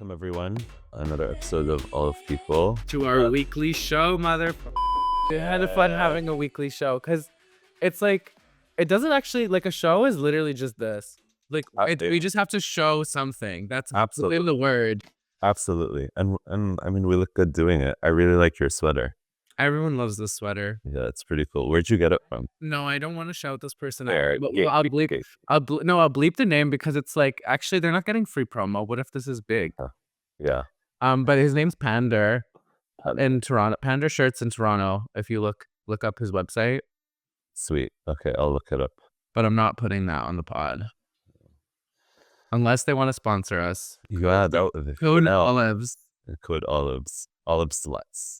Welcome everyone. Another episode of All of People. To our weekly show, We had fun having a weekly show because it's like, it doesn't actually, like a show is literally just this. Like, we just have to show something. That's absolutely the word. Absolutely. And I mean, we look good doing it. I really like your sweater. Everyone loves this sweater. Yeah, it's pretty cool. Where'd you get it from? No, I don't want to shout this person Fair. out. But I'll bleep the name because it's like, actually, they're not getting free promo. What if this is big? Yeah. But his name's Pander in Toronto. Pander Shirts in Toronto. If you look up his website. Sweet. Okay, I'll look it up. But I'm not putting that on the pod. Unless they want to sponsor us. Yeah, Code Olives. Code Olives. Olive sluts.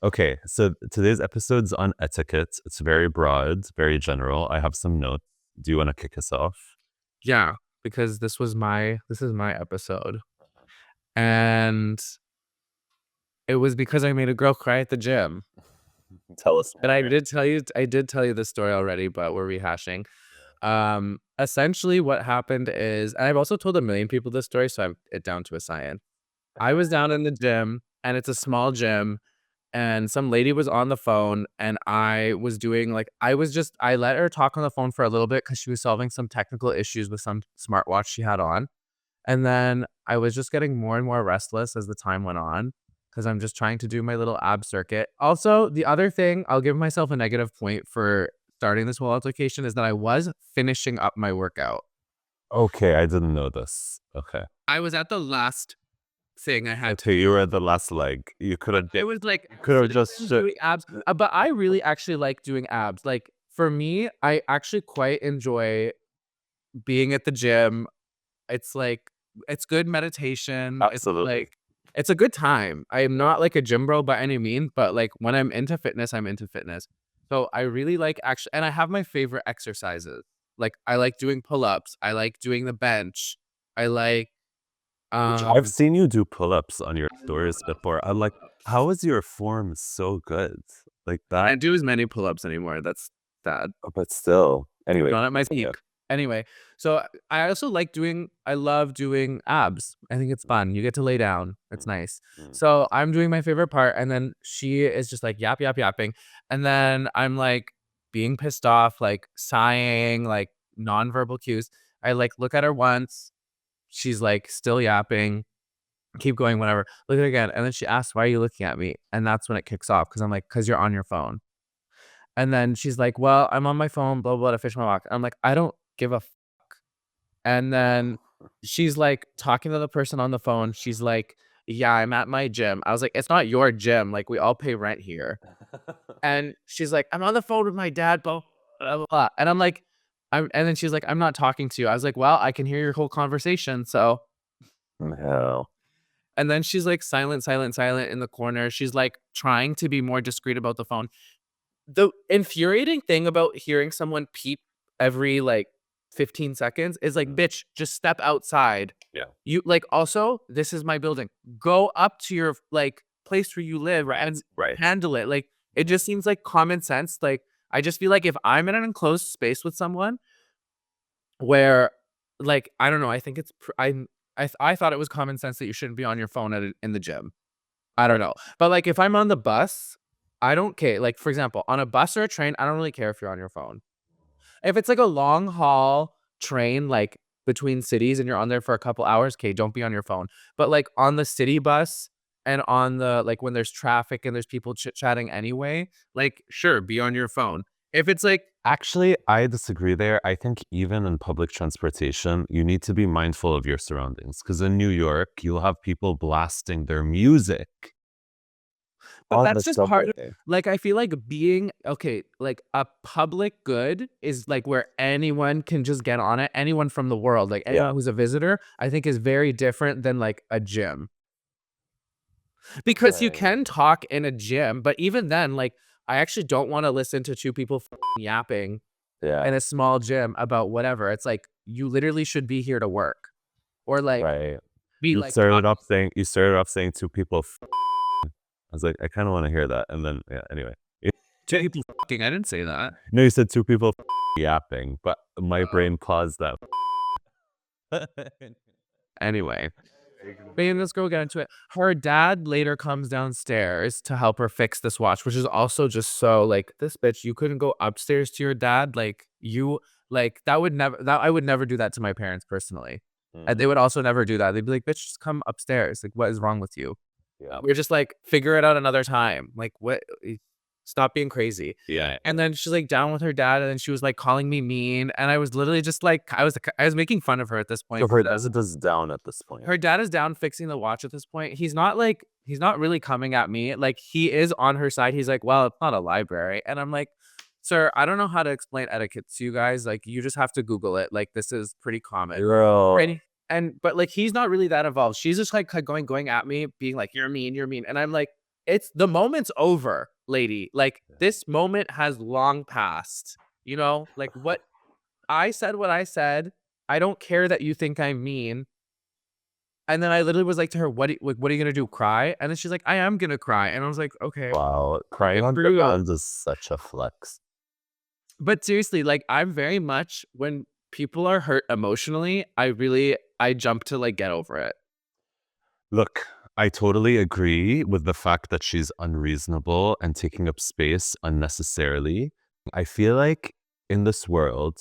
Okay, so today's episode's on etiquette. It's very broad, very general. I have some notes. Do you want to kick us off? Yeah, because this is my episode. And it was because I made a girl cry at the gym. Tell us. And I did tell you this story already, but we're rehashing. Essentially what happened is, and I've also told a million people this story, so I'm it down to a science. I was down in the gym, and it's a small gym, and some lady was on the phone, and I was doing I let her talk on the phone for a little bit because she was solving some technical issues with some smartwatch she had on. And then I was just getting more and more restless as the time went on because I'm just trying to do my little ab circuit. Also, the other thing, I'll give myself a negative point for starting this whole altercation is that I was finishing up my workout. Okay, I didn't know this. Okay. I was at the last thing I had. Okay, you were at the last leg. You could have. It was like could have just doing abs, but I really actually like doing abs. Like for me, I actually quite enjoy being at the gym. It's like it's good meditation. Absolutely. It's a good time. I am not like a gym bro by any means, but like when I'm into fitness, I'm into fitness. So I really like and I have my favorite exercises. Like I like doing pull-ups. I like doing the bench. I like. I've seen you do pull-ups on your stories before. I'm like, how is your form so good? Like that. I don't do as many pull-ups anymore. That's sad. But still, anyway. Not at my peak. Yeah. Anyway, so I also I love doing abs. I think it's fun. You get to lay down. It's nice. So I'm doing my favorite part. And then she is just like yapping. And then I'm like being pissed off, like sighing, like nonverbal cues. I like look at her once. She's like still yapping. Keep going, whatever. Look at her again. And then she asks, why are you looking at me? And that's when it kicks off. Cause I'm like, cause you're on your phone. And then she's like, well, I'm on my phone, blah, blah, to fish my walk. I'm like, I don't give a fuck. And then she's like talking to the person on the phone. She's like, yeah, I'm at my gym. I was like, it's not your gym. Like we all pay rent here. And she's like, I'm on the phone with my dad, blah, blah, blah, blah. And I'm like, and then she's like, I'm not talking to you. I was like, well, I can hear your whole conversation. So. Hell. And then she's like silent in the corner. She's like trying to be more discreet about the phone. The infuriating thing about hearing someone peep every like 15 seconds is like, bitch, just step outside. Yeah. You like, also, this is my building. Go up to your like place where you live and handle it. Like, it just seems like common sense. Like, I just feel like if I'm in an enclosed space with someone where like, I don't know, I think it's, I thought it was common sense that you shouldn't be on your phone in the gym. I don't know. But like, if I'm on the bus, I don't care. Like, for example, on a bus or a train, I don't really care if you're on your phone. If it's like a long haul train, like between cities and you're on there for a couple hours, okay, don't be on your phone. But like on the city bus and on the, like when there's traffic and there's people chit-chatting anyway, like sure, be on your phone. If it's like. Actually, I disagree there. I think even in public transportation, you need to be mindful of your surroundings. Because in New York, you'll have people blasting their music. But that's just part of, like, I feel like being, okay, like a public good is like where anyone can just get on it. Anyone from the world, like anyone who's a visitor, I think is very different than like a gym. Because you can talk in a gym, but even then, like, I actually don't want to listen to two people yapping in a small gym about whatever. It's like, you literally should be here to work. Or like, you started off saying two people I was like, I kind of want to hear that. And then, anyway. Two people I didn't say that. No, you said two people yapping, but my brain paused that. Anyway. Me and this girl get into it. Her dad later comes downstairs to help her fix this watch, which is also just so like, this bitch, you couldn't go upstairs to your dad. Like you like that I would never do that to my parents personally. And Mm, they would also never do that. They'd be like, bitch, just come upstairs. Like, what is wrong with you? yeah. We're just like, figure it out another time. Like, what? Stop being crazy. Yeah. And then she's like down with her dad, and then she was like calling me mean, and I was literally just like, I was making fun of her at this So point. her dad is down at this point. Her dad is down fixing the watch at this point. He's not really coming at me. Like he is on her side. He's like, well, it's not a library, and I'm like, sir, I don't know how to explain etiquette to you guys. Like you just have to Google it. Like this is pretty common. Girl. And but like he's not really that involved. She's just like going at me, being like, you're mean. And I'm like, it's the moment's over, lady. Like this moment has long passed. You know, like what I said what I said. I don't care that you think I'm mean. And then I literally was like to her, what are you gonna do? Cry? And then she's like, I am gonna cry. And I was like, okay. Wow. Crying on For you. demand is such a flex. But seriously, like I'm very much when people are hurt emotionally, I jump to like get over it. Look, I totally agree with the fact that she's unreasonable and taking up space unnecessarily. I feel like in this world,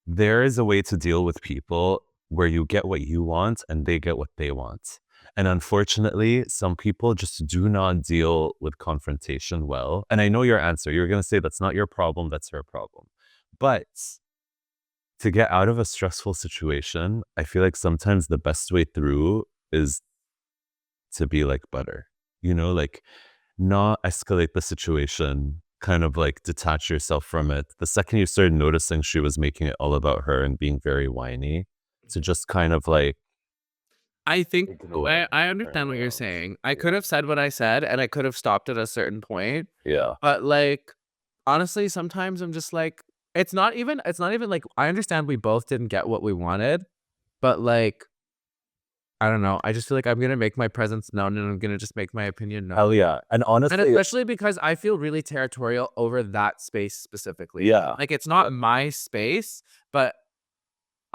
there is a way to deal with people where you get what you want and they get what they want. And unfortunately, some people just do not deal with confrontation well. And I know your answer. You're going to say that's not your problem, that's her problem. But to get out of a stressful situation, I feel like sometimes the best way through is to be like butter, like not escalate the situation, kind of like detach yourself from it. The second you started noticing she was making it all about her and being very whiny, to just kind of like I think ignore I her understand what you're out. saying. I could have said what I said and I could have stopped at a certain point. Yeah. But like honestly, sometimes I'm just like, it's not even like I understand we both didn't get what we wanted, but like I don't know. I just feel like I'm gonna make my presence known and I'm gonna just make my opinion known. Hell yeah. And And honestly, especially because I feel really territorial over that space specifically. yeah. Like it's not my space, but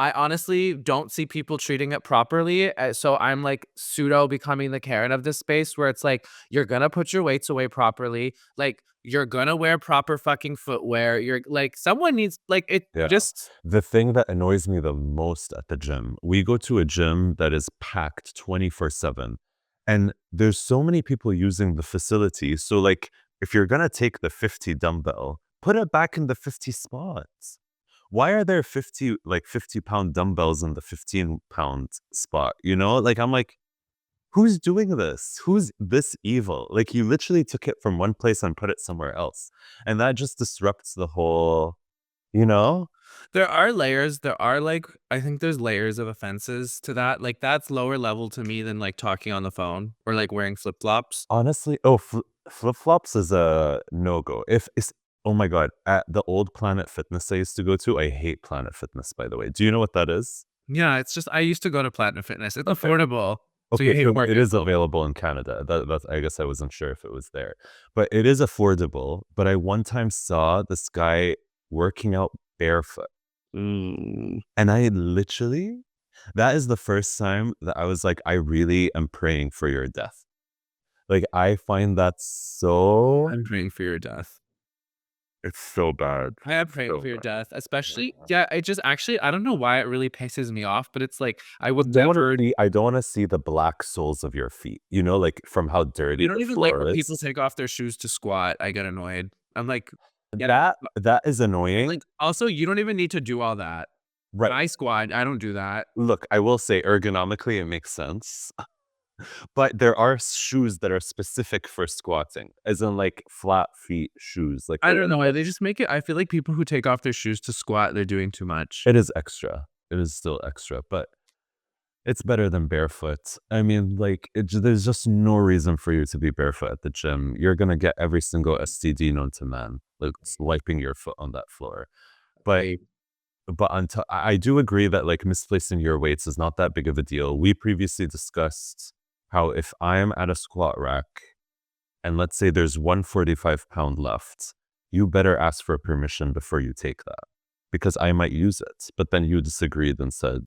I honestly don't see people treating it properly. So I'm like pseudo becoming the Karen of this space where it's like, you're gonna put your weights away properly. Like you're gonna wear proper fucking footwear. You're like, someone needs like it Yeah. just The thing that annoys me the most at the gym, we go to a gym that is packed 24/7. And there's so many people using the facility. So, like, if you're going to take the 50 dumbbell, put it back in the 50 spots. Why are there 50-pound dumbbells in the 15-pound spot? Like, I'm like, who's doing this? Who's this evil? Like, you literally took it from one place and put it somewhere else. And that just disrupts the whole, you know? there are layers. There are like I think there's layers of offenses to that. Like that's lower level to me than like talking on the phone or like wearing flip flops. Honestly, flip-flops is a no-go. If it's Oh my God, at the old Planet Fitness I used to go to, I hate Planet Fitness, by the way. Do you know what that is? Yeah, it's just I used to go to Platinum Fitness. It's Okay. affordable. So you Okay, hate so work it is available in Canada. That's, I guess I wasn't sure if it was there, but it is affordable. But I one time saw this guy working out barefoot, and I literally, that is the first time that I was like, I really am praying for your death. Like, I find that so, I'm praying for your death. it's so bad. I am praying So for your bad. death, especially yeah, I just actually I don't know why it really pisses me off, but it's like I would I don't want to see the black soles of your feet, like from how dirty you don't the even like floor when is. people take off their shoes to squat. I get annoyed. I'm like, yeah, That is annoying. like also you don't even need to do all that. When Right. I squat, I don't do that. Look, I will say ergonomically it makes sense. But there are shoes that are specific for squatting, as in like flat feet shoes. Like I don't know. They just make it. I feel like people who take off their shoes to squat, they're doing too much. it is extra. It is still extra, but it's better than barefoot. I mean, like there's just no reason for you to be barefoot at the gym. You're gonna get every single STD known to man, like wiping your foot on that floor. But Like, until I do agree that like misplacing your weights is not that big of a deal. We previously discussed how if I am at a squat rack and let's say there's 145-pound left, you better ask for permission before you take that because I might use it. But then you disagreed and said,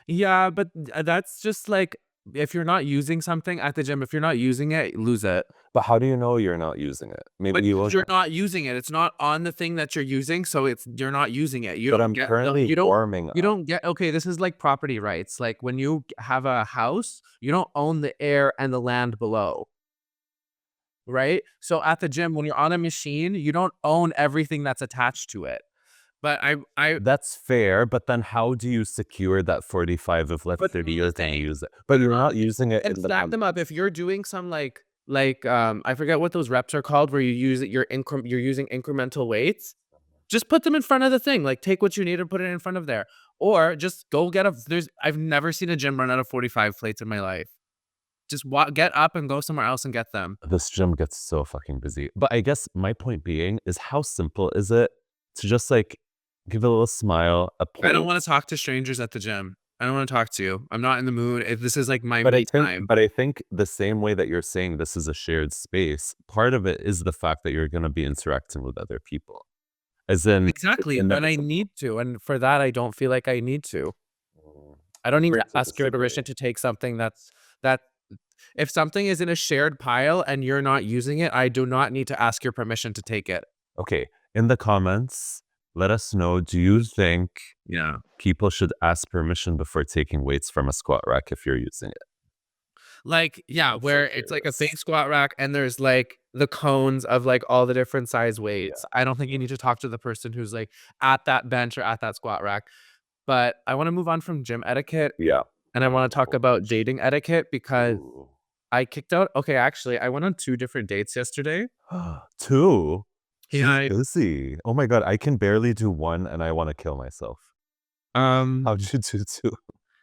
Yeah, but that's just like if you're not using something at the gym, if you're not using it, lose it. But how do you know you're not using it? Maybe But you because will. you're not using it, it's not on the thing that you're using, so it's you're not using it. You But don't I'm get the currently warming you up. don't get okay, this is like property rights. Like when you have a house, you don't own the air and the land below, right? So at the gym, when you're on a machine, you don't own everything that's attached to it. But I That's fair, but then how do you secure that 45 of let's but 30 here's the years and thing. use it? But you're not using it And in the stack them up. If you're doing some I forget what those reps are called where you use it you're using incremental weights. Just put them in front of the thing. Like take what you need and put it in front of there. Or just go get a there's I've never seen a gym run out of 45 plates in my life. Just get up and go somewhere else and get them. This gym gets so fucking busy. But I guess my point being is how simple is it to just like give a little smile, a I don't plate. want to talk to strangers at the gym. I don't want to talk to you. I'm not in the mood. If this is like my But I me think time. but I think the same way that you're saying this is a shared space, part of it is the fact that you're gonna be interacting with other people. As in it's Exactly. And I inevitable. need to. And for that, I don't feel like I need to. Mm, I don't need to agree to ask your disagree. permission to take something that if something is in a shared pile and you're not using it, I do not need to ask your permission to take it. Okay, in the comments, let us know, do you think Yeah. people should ask permission before taking weights from a squat rack if you're using it? Like, yeah, I'm so where it's like a curious. fake squat rack and there's like the cones of like all the different size Yeah. weights. I don't think you need to talk to the person who's like at that bench or at that squat rack. But I want to move on from gym etiquette Yeah. and I want to talk about dating etiquette because Ooh. I kicked out okay, actually, I went on 2 different dates yesterday. 2? Yeah, She's busy. Oh my god, I can barely do 1 and I wanna kill myself. How'd you do 2?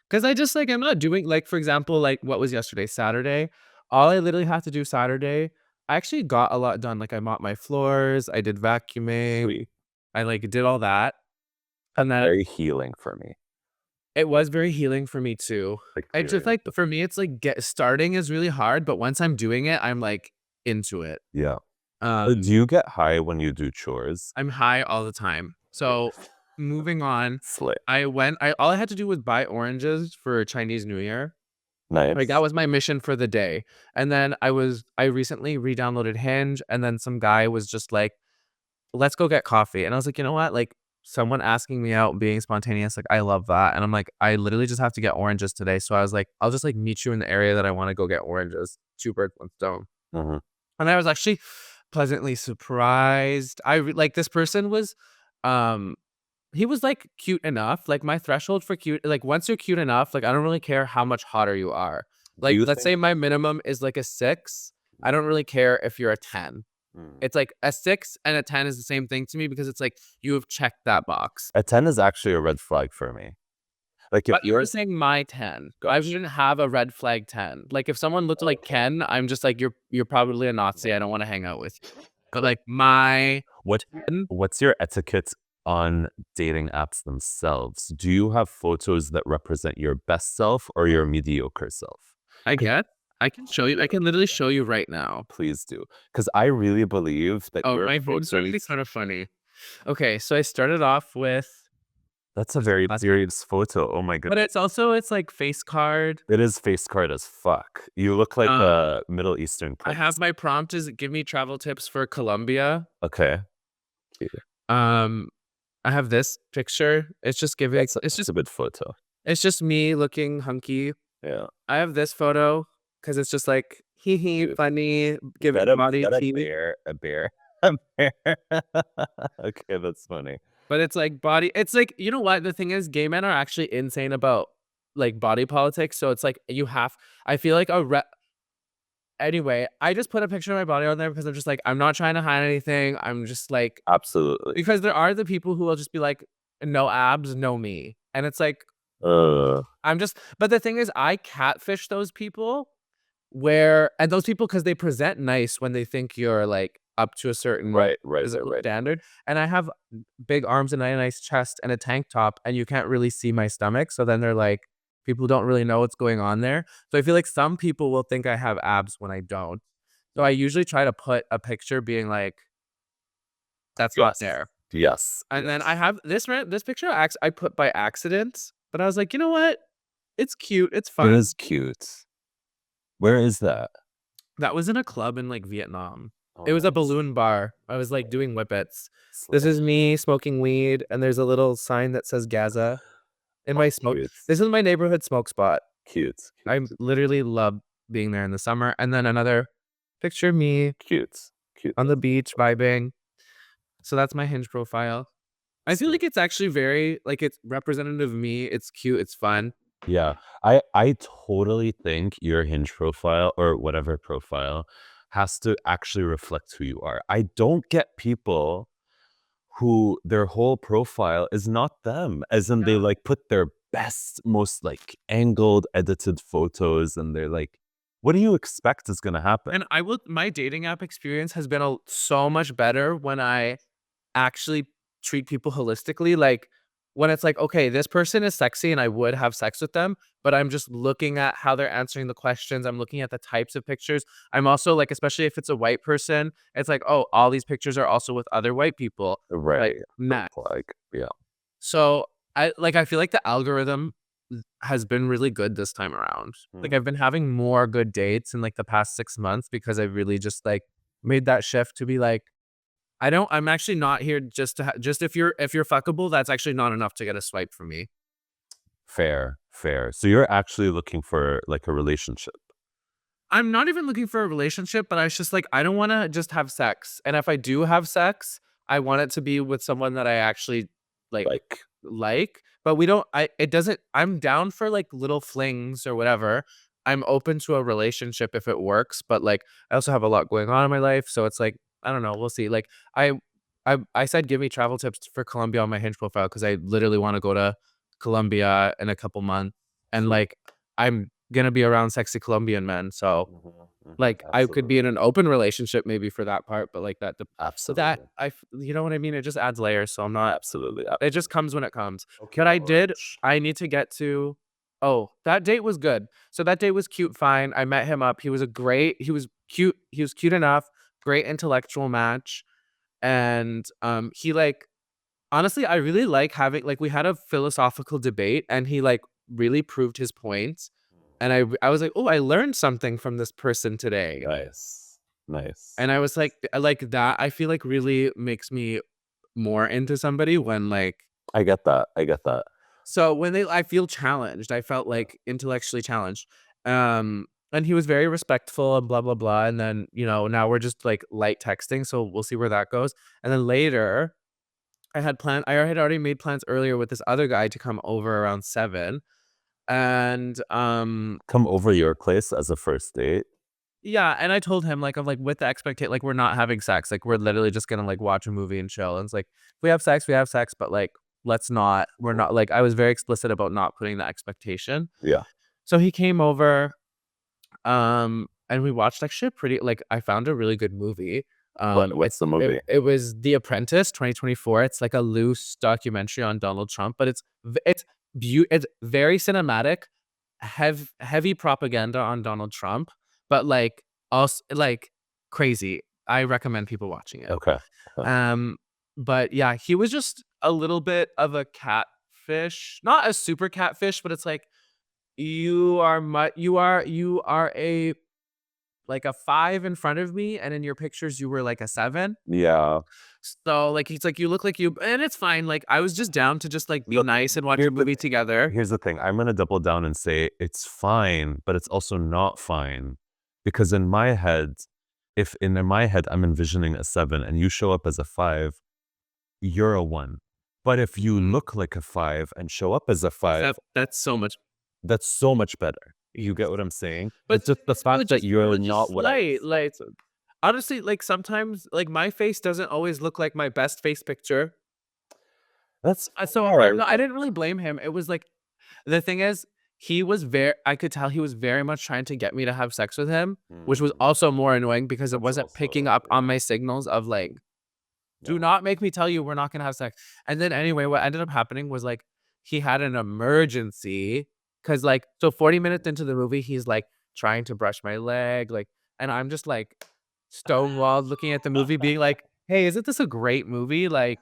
'Cause I just, like, I'm not doing like, for example, like, what was yesterday? Saturday? All I literally had to do Saturday I actually got a lot done, like, I mopped my floors, I did vacuuming, Sweet. I, like, did all that, and then Very healing for me, it was very healing for me too. like I just, clearing. like for me, it's, like, get starting is really hard, but once I'm doing it, I'm, like, into it. Yeah. Um, Do you get high when you do chores? I'm high all the time. Okay. So, moving on, Slay. I all I had to do was buy oranges for Chinese New Year. Like, that Nice. was my mission for the day, and then I recently re-downloaded Hinge, and then some guy was just like, "Let's go get coffee," and I was like, "You know what?" Like, someone asking me out, being spontaneous, like, I love that, and I'm like, "I literally just have to get oranges today," so I was like, "I'll just, like, meet you in the area that I wanna go get oranges." 2 birds, 1 stone, Mhm. and I was actually pleasantly surprised. Like, this person was, um he was, like, cute enough, like, my threshold for cute like, once you're cute enough, like, I don't really care how much hotter you are. Do Like, you let's think say my minimum is, like, a 6, I don't really care if you're a 10. Mm. It's like a 6 and a 10 is the same thing to me because it's like, you have checked that box. A 10 is actually a red flag for me. Like, if But you're I'm saying my 10. I gotcha. shouldn't have a red flag 10. Like, if someone looked like Okay. Ken, I'm just like, "You're probably a Nazi, I don't wanna hang out with you." But, like, my What 10 what's your etiquette on dating apps themselves? Do you have photos that represent your best self or your mediocre self? I 'Cause get I can show you I can literally show you right now. please do, because I really believe that Oh, your my phone's already photos kind of funny. Okay, so I started off with that's a very uh, serious photo, oh my but goodness. it's also it's like face card. It is face card as fuck. You look like Um, a Middle Eastern I have prince. my prompt is give me travel tips for Colombia. Okay. Yeah, Um, I have this picture. It's just giving that's a good photo. it's just me looking hunky. Yeah. I have this photo because it's just like hee hee Cute. funny, Is giving that a body tea. bear? A bear? A bear. Okay, that's funny. But it's like body it's like you know what? The thing is gay men are actually insane about like body politics. So it's like you have I feel like anyway, I just put a picture of my body on there because I'm just like, I'm not trying to hide anything. I'm just like Absolutely. because there are the people who will just be like, no abs, no me. And it's like, I'm just but the thing is I catfish those people where and those people because they present nice when they think you're like up to a certain right, right, right, physical right. standard. And I have big arms and a nice chest and a tank top, and you can't really see my stomach. So then they're like, people don't really know what's going on there. So I feel like some people will think I have abs when I don't. So I usually try to put a picture being like, that's not Yes. there. Yes, And then I yes. have this picture I put by accident, but I was like, you know what? It's cute. It's It fun. is cute. Where is that? That was in a club in like Vietnam. Oh, It was a nice. balloon bar. I was like doing whippets. This Slay. is me smoking weed, and there's a little sign that says Gaza in my Oh, smoke. cute. This is my neighborhood smoke spot. Cute. I Cute. literally love being there in the summer. And then another picture of me Cute. Cute. on the beach vibing. So that's my Hinge profile. I feel Slay. like it's actually very like it's representative of me. It's cute. It's fun. Yeah. I totally think your Hinge profile or whatever profile has to actually reflect who you are. I don't get people who their whole profile is not them, as in they Yeah. like put their best, most like angled, edited photos, and they're like, what do you expect is gonna happen? And my dating app experience has been so much better when I actually treat people holistically. Like when it's like, okay, this person is sexy and I would have sex with them, but I'm just looking at how they're answering the questions. I'm looking at the types of pictures. I'm also like, especially if it's a white person, it's like, oh, all these pictures are also with other white people. Like, Right. nah. Like, yeah. So I feel like the algorithm has been really good this time around. Like Mm. I've been having more good dates in like the past 6 months because I really just like made that shift to be like, I'm actually not here just to just if you're fuckable, that's actually not enough to get a swipe from me. Fair, fair. So you're actually looking for like a relationship. I'm not even looking for a relationship, but I was just like, I don't want to just have sex. And if I do have sex, I want it to be with someone that I actually like Like, but we don't it doesn't I'm down for like little flings or whatever. I'm open to a relationship if it works, but like I also have a lot going on in my life, so it's like I don't know, we'll see. Like I said give me travel tips for Colombia on my Hinge profile because I literally want to go to Colombia in a couple months and like I'm gonna be around sexy Colombian men, so mhm, mhm, like, I could be in absolutely. an open relationship maybe for that part, but, like, that Absolutely. you know what I mean? It just adds layers, so I'm not Absolutely. it just Absolutely. comes when it comes. Okay, But orange. I need to get to oh, that date was good. So that date was cute, fine. I met him up. He was cute enough, great intellectual match, and, he, like honestly, I really like having like, we had a philosophical debate, and he, like, really proved his point, and I was like, "Oh, I learned something from this person today." Nice. Nice. And I was like that I feel like really makes me more into somebody when like I get that. I get that. so when they I feel challenged. I felt Yeah. like intellectually challenged. And he was very respectful and blah blah blah. And then, now we're just like light texting, so we'll see where that goes. And then later, I had already made plans earlier with this other guy to come over around 7. And Come over your place as a first date. yeah, and I told him, like, I'm like, with the expectation, like, we're not having sex. Like, we're literally just gonna like watch a movie and chill. And it's like, if we have sex, but like, we're not like, I was very explicit about not putting the expectation. Yeah. So he came over, and we watched actually I found a really good movie. What's the movie? It was The Apprentice 2024. It's like a loose documentary on Donald Trump, but it's very cinematic, heavy propaganda on Donald Trump, but like also like crazy. I recommend people watching it. Okay. Okay. Um, but yeah, he was just a little bit of a catfish, not a super catfish, but it's like you are a like a 5 in front of me, and in your pictures you were like a 7. Yeah. So like he's like, you look like you, and it's fine. Like I was just down to just like be Look, nice and watch a here's the movie together. here's the thing. I'm gonna double down and say it's fine, but it's also not fine. Because in my head, if in my head I'm envisioning a 7 and you show up as a 5, you're a 1. But if you Mhm. look like a 5 and show up as a 5, That's so much. that's so much better. You get what I'm saying? But It's just the fact that it you're was just not what I slight. Like expected. honestly, like sometimes like my face doesn't always look like my best face picture. That's So fair. no, I didn't really blame him. It was like the thing is, I could tell he was very much trying to get me to have sex with him, which was Mm, also more annoying because it that's wasn't picking also, up on my signals of like, do yeah. not make me tell you we're not gonna have sex. And then anyway, what ended up happening was like he had an emergency because like so 40 minutes into the movie, he's like trying to brush my leg, like, and I'm just like stonewalled looking at the movie, being like, hey, isn't this a great movie? Like,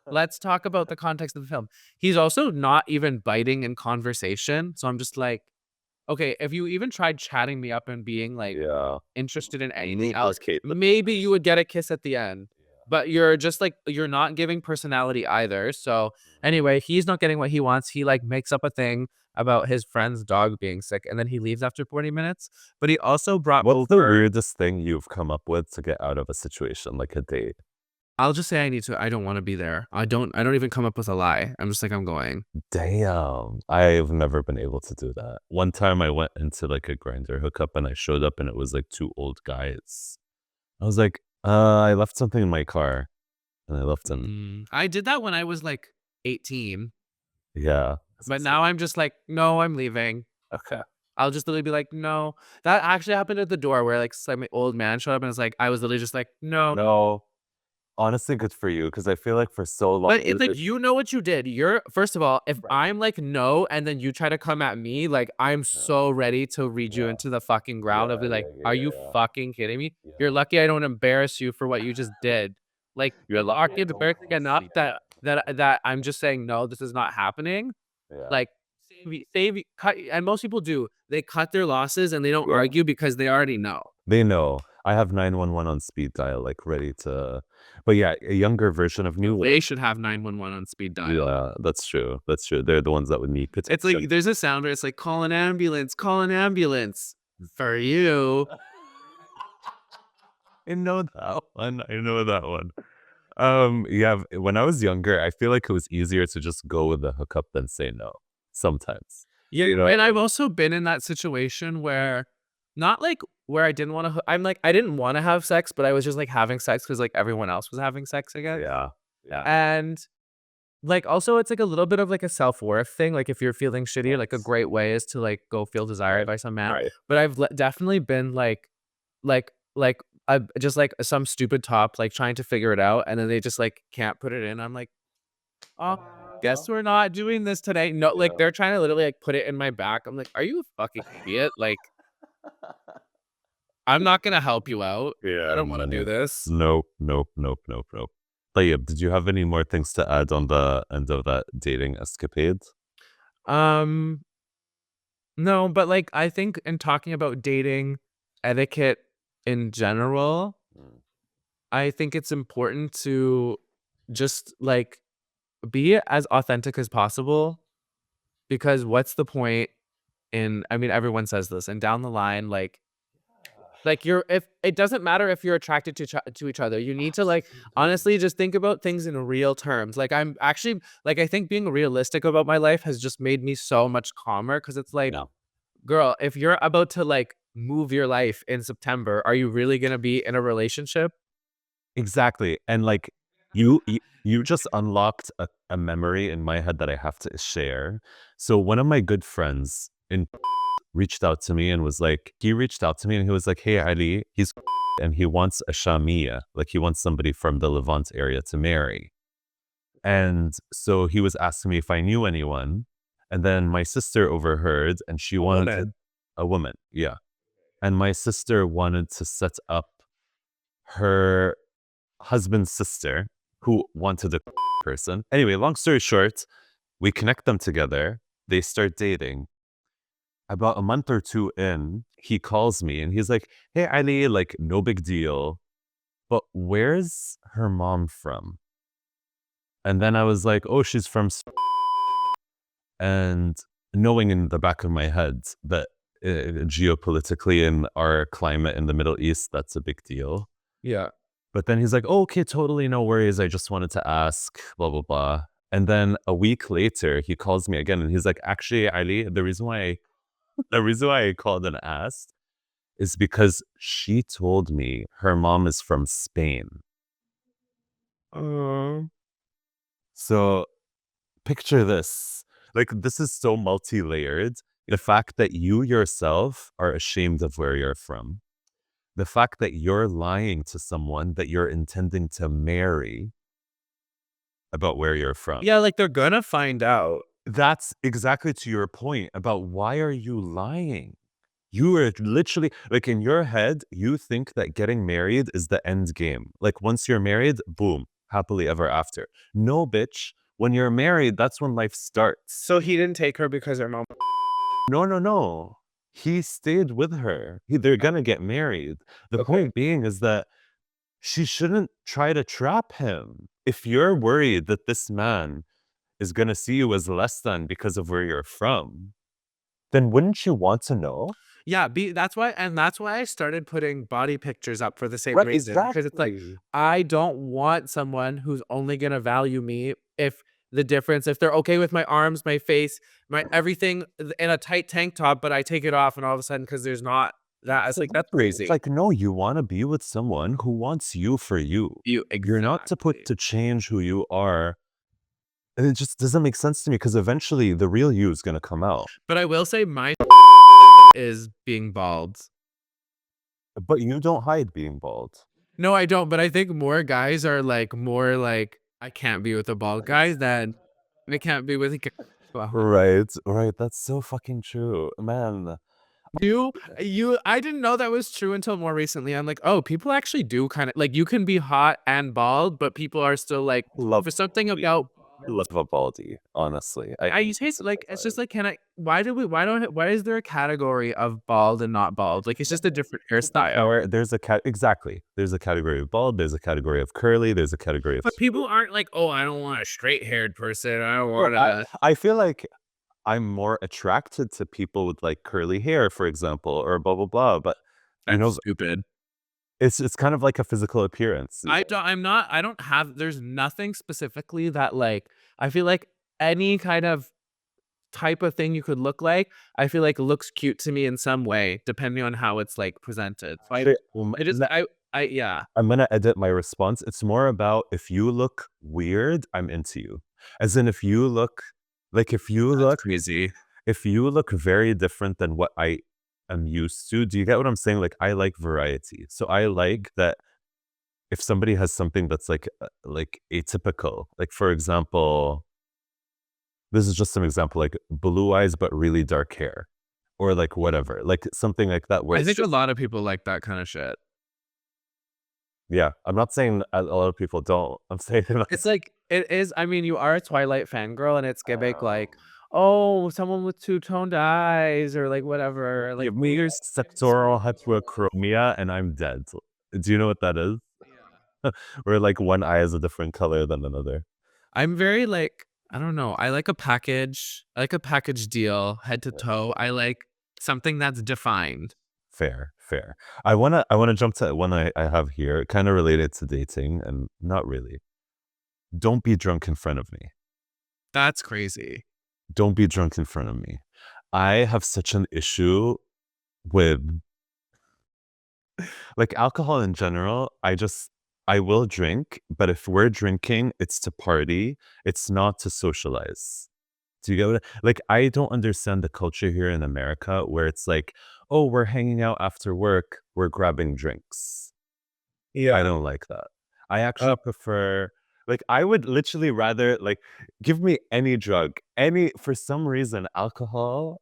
let's talk about the context of the film. He's also not even biting in conversation. So I'm just like, okay, if you even tried chatting me up and being like Yeah. interested in You anything need else, placate the maybe you feelings. would get a kiss at the end. But you're just like you're not giving personality either. So Mhm. anyway, he's not getting what he wants. He like makes up a thing about his friend's dog being sick and then he leaves after 40 minutes. But he also brought What's the over weirdest thing you've come up with to get out of a situation, like a date? I'll just say I don't wanna be there. I don't even come up with a lie. I'm just like, "I'm going." Damn, I've never been able to do that. One time I went into like a grinder hookup and I showed up and it was like two old guys. I was like, I left something in my car and I left them. I did that when I was, like, 18, Yeah. but now I'm just like, "No, I'm leaving." Okay. I'll just literally be like, "No." That actually happened at the door where, like, some old man showed up and it's like I was literally just like, "No." No, honestly, good for you because I feel like for so long, But it's like, you know what you did. You're first of all, if right. I'm like, "No," and then you try to come at me, like, I'm Yeah, so ready to read you yeah, into the fucking ground. I'll yeah, be like, yeah, "Are yeah, you yeah, fucking kidding me? You're yeah. lucky I don't embarrass you for what you just did." Like, You're you lucky I already don't embarrassing fall enough asleep. that I'm just saying, "No, this is not happening." Yeah. Like, cut and most people do. They cut their losses and they don't Yeah. argue because they already know. They know. I have 911 on speed dial, like ready to. But yeah, a younger version of me would. They should have 911 on speed dial. Yeah, that's true. That's true. They're the ones that would need It's protection. like there's a sound where it's like, "Call an ambulance, call an ambulance." For you. I know that one. I know that one. Yeah, when I was younger, I feel like it was easier to just go with the hookup than say no. Sometimes. Yeah, You know what and I I've mean? also been in that situation where not like where I didn't wanna I'm like, I didn't wanna have sex, but I was just, like, having sex because like, everyone else was having sex, I guess. Yeah. Yeah. And, like, also, it's, like, a little bit of, like, a self-worth thing, like, if you're feeling shitty, like, a Right. great way is to, like, go feel desired Right. by some man. Right. But I've definitely been, like, just, like, some stupid top, like, trying to figure it out, and then they just, like, can't put it in. I'm like, "Oh, Uh-huh. guess we're not doing this today." No, like, Yeah. they're trying to literally, like, put it in my back. I'm like, "Are you a fucking idiot?" Like, I'm not gonna help you out. I Yeah, don't wanna do no. this. Nope, nope, nope, nope, nope. Tayyib, did you have any more things to add on the end of that dating escapade? Um, no, but, like, I think in talking about dating etiquette in general, Mm. I think it's important to just, like, be as authentic as possible because what's the point in I mean, everyone says this, and down the line, like, you're if it doesn't matter if you're attracted to each other. You need to, like, Absolutely. honestly just think about things in real terms. Like, I'm actually like, I think being realistic about my life has just made me so much calmer because it's like, Yeah. girl, if you're about to, like, move your life in September, are you really gonna be in a relationship? Exactly, and, like, you just unlocked a memory in my head that I have to share. So one of my good friends reached out to me and was like he reached out to me and he was like, "Hey, Ali," he's and he wants a Shamia, like, he wants somebody from the Levant area to marry. And so he was asking me if I knew anyone, and then my sister overheard, and she A wanted to woman. a woman, yeah. And my sister wanted to set up her husband's sister who wanted a person. Anyway, long story short, we connect them together. They start dating. About a month or two in, he calls me and he's like, "Hey, Ali, like, no big deal, but where's her mom from?" And then I was like, "Oh, she's from and knowing in the back of my head that geopolitically in our climate in the Middle East, that's a big deal. Yeah. But then he's like, oh, okay, totally, no worries. I just wanted to ask, blah, blah, blah. And then a week later, he calls me again and he's like, actually, Ali, the reason why I called and asked is because she told me her mom is from Spain. Oh. So picture this. Like, this is so multi-layered. The fact that you yourself are ashamed of where you're from. The fact that you're lying to someone that you're intending to marry about where you're from. Yeah, like, they're gonna find out. That's exactly to your point about why are you lying? You are literally like in your head, you think that getting married is the end game. Like once you're married, boom, happily ever after. No, bitch. When you're married, that's when life starts. So he didn't take her because her mom. No, no, no. He stayed with her. They're gonna get married. The Okay. point being is that she shouldn't try to trap him. If you're worried that this man is gonna see you as less than because of where you're from, then wouldn't you want to know? Yeah, that's why I started putting body pictures up for the same Right, reason, because it's like, exactly. I don't want someone who's only gonna value me if they're okay with my arms, my face, my everything in a tight tank top, but I take it off and all of a sudden because there's not that, it's like, that's Exactly. It's crazy. like, no, you want to be with someone who wants you for you. You You're not to put exactly. to change who you are. And it just doesn't make sense to me because eventually the real you is going to come out. But I will say my is being bald. But you don't hide being bald. No, I don't, but I think more guys are, like, more like, "I can't be with a bald guy," than, "I can't be with a g." Well, Right, right. That's so fucking true. Man, you I didn't know that was true until more recently. I'm like, "Oh, people actually do kinda like, you can be hot and bald, but people are still like love for something baldy. about Love a baldy, honestly. I I hate use the his like, it's just stereotype. like, can I why don't why is there a category of bald and not bald? Like, it's just a different hairstyle. There's a cat exactly. There's a category of bald, there's a category of curly, there's a category of But people aren't like, "Oh, I don't want a straight-haired person. I don't no, want a." I feel like I'm more attracted to people with like curly hair, for example, or blah blah blah. But you That's know, stupid. it's kind of like a physical appearance. I don't have there's nothing specifically that, like, I feel like any kind of type of thing you could look like, I feel like looks cute to me in some way, depending on how it's, like, presented. So Actually, I just I yeah, I'm gonna edit my response. It's more about if you look weird, I'm into you. As in, if you look like that's crazy. if you look very different than what I am used to. Do you get what I'm saying? Like I like variety, so I like that if somebody has something that's like atypical, like for example, this is just an example, like blue eyes but really dark hair, or like whatever, like something like that, where I it's think a just lot of people like that kinda shit. yeah. I'm not saying a lot of people don't. I'm saying It's like it is I mean, you are a Twilight fangirl, and it's gimmick like, "Oh, someone with two-toned eyes," or, like, whatever, like, give me your sectoral heterochromia and I'm dead. Do you know what that is? yeah. Where like one eye is a different color than another. I'm very, like, I don't know, I like a package deal, head to toe. I like something that's defined. Fair, fair. I wanna jump to one I have here, kind of related to dating and not really. Don't be drunk in front of me. That's crazy. Don't be drunk in front of me. I have such an issue with like alcohol in general. I will drink, but if we're drinking, it's to party. It's not to socialize. Do you get what like, I don't understand the culture here in America where it's like, "Oh, we're hanging out after work, we're grabbing drinks." I Yeah. don't like that. I Uh, actually prefer like, I would literally rather, like, give me any drug, any for some reason, alcohol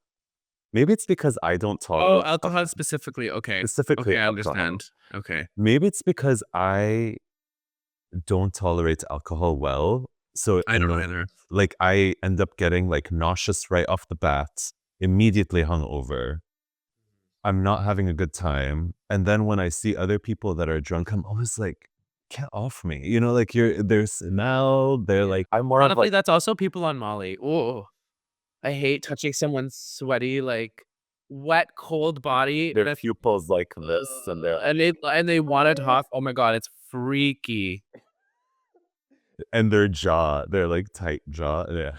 maybe it's because I don't oh, tolerate alcohol specifically, okay. specifically Okay, I alcohol. understand. Okay. Maybe it's because I don't tolerate alcohol well, so I don't either. like, I end up getting, like, nauseous right off the bat, immediately hungover. I'm not having a good time, and then when I see other people that are drunk, I'm always like, "Get off me." You know, like, they're smell, they're Yeah. like I'm more of Honestly, like that's also people on Molly. Oh, I hate touching someone's sweaty, like, wet, cold body their with pupils like this, and they're like and they wanna talk. Oh my god, it's freaky. and their jaw, their, like, tight jaw, yeah.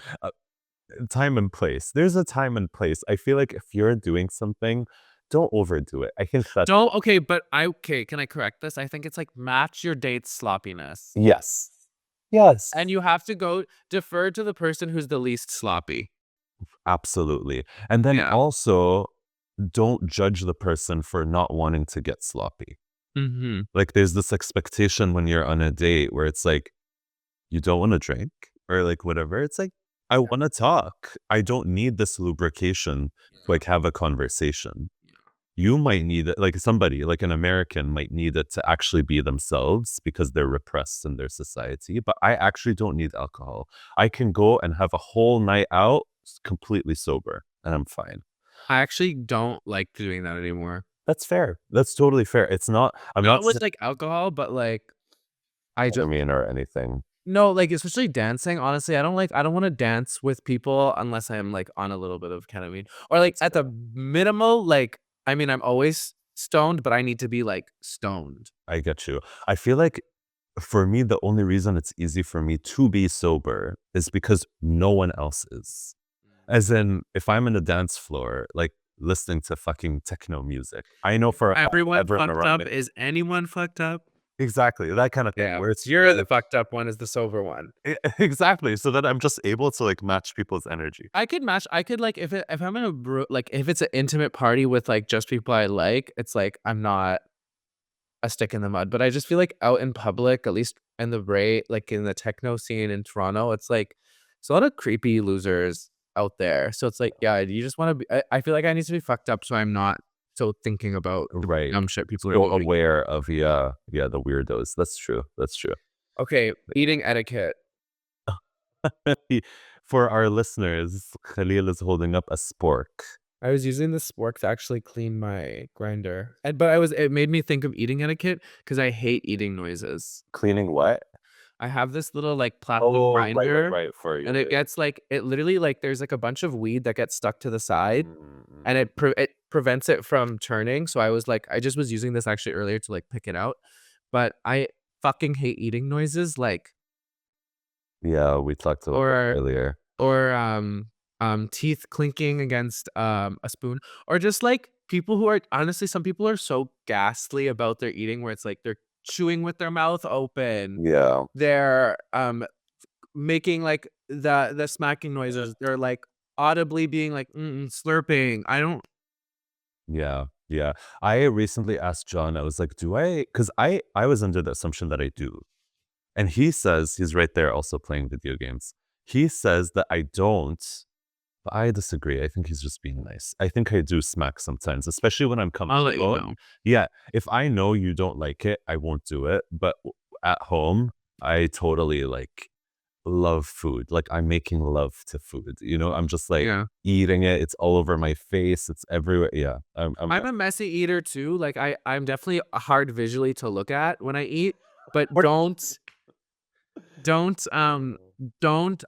Time and place. There's a time and place. I feel like if you're doing something, don't overdo it. I think that Don't okay, but okay, can I correct this? I think it's like match your date's sloppiness. yes. Yes. And you have to go defer to the person who's the least sloppy. Absolutely. And then Yeah. also, don't judge the person for not wanting to get sloppy. Mhm. Like, there's this expectation when you're on a date where it's like, you don't wanna drink or, like, whatever. It's like, I wanna talk. I don't need this lubrication to, Yeah. like, have a conversation. You might need it, like somebody, like an American might need it to actually be themselves because they're repressed in their society. But I actually don't need alcohol. I can go and have a whole night out completely sober and I'm fine. I actually don't like doing that anymore. That's fair. That's totally fair. It's not, I'm Not not with like alcohol, but like I just ketamine or anything. no, like especially dancing. Honestly, I don't want to dance with people unless I'm like on a little bit of ketamine or like at the minimal. Like I mean, I'm always stoned, but I need to be like stoned. I get you. I feel like for me, the only reason it's easy for me to be sober is because no one else is. As in, if I'm in a dance floor, like listening to fucking techno music, I know for a fact Everyone everyone fucked around up. me. Is anyone fucked up? Exactly, that kind of thing Yeah, where it's you're the fucked up one. Is the sober one. exactly, so that I'm just able to like match people's energy. I could match. I could like if I'm in a like if it's an intimate party with like just people I like. It's like I'm not a stick in the mud. But I just feel like out in public, at least in the like in the techno scene in Toronto, it's like it's a lot of creepy losers out there. So it's like, yeah, you just want to be. I feel like I need to be fucked up so I'm not so thinking about the Right. dumb shit people are So doing. aware of the weirdos. That's true. That's true. Okay, eating etiquette. For our listeners, Khalil is holding up a spork. I was using the spork to actually clean my grinder, but it made me think of eating etiquette because I hate eating noises. Cleaning what? I have this little like plastic Oh, grinder, right. For and you. it gets like it literally like there's like a bunch of weed that gets stuck to the side, and it prevents it from turning. So I was like, I just was using this actually earlier to like pick it out, but I fucking hate eating noises like Yeah, we talked about that or earlier. or teeth clinking against a spoon or just like people who are honestly some people are so ghastly about their eating where it's like they're chewing with their mouth open, Yeah. they're making like the smacking noises, they're like audibly being like slurping. I don't Yeah. Yeah. I recently asked John, I was like, because I was under the assumption that I do. And he says, he's right there also playing video games. He says that I don't, but I disagree. I think he's just being nice. I think I do smack sometimes, especially when I'm I'll let you comfortable. know. Yeah. If I know you don't like it, I won't do it. But at home, I totally like love food. Like I'm making love to food. I'm just like Yeah, eating it. It's all over my face. It's everywhere. Yeah. I'm I'm a messy eater too. Like I'm definitely hard visually to look at when I eat, but What- don't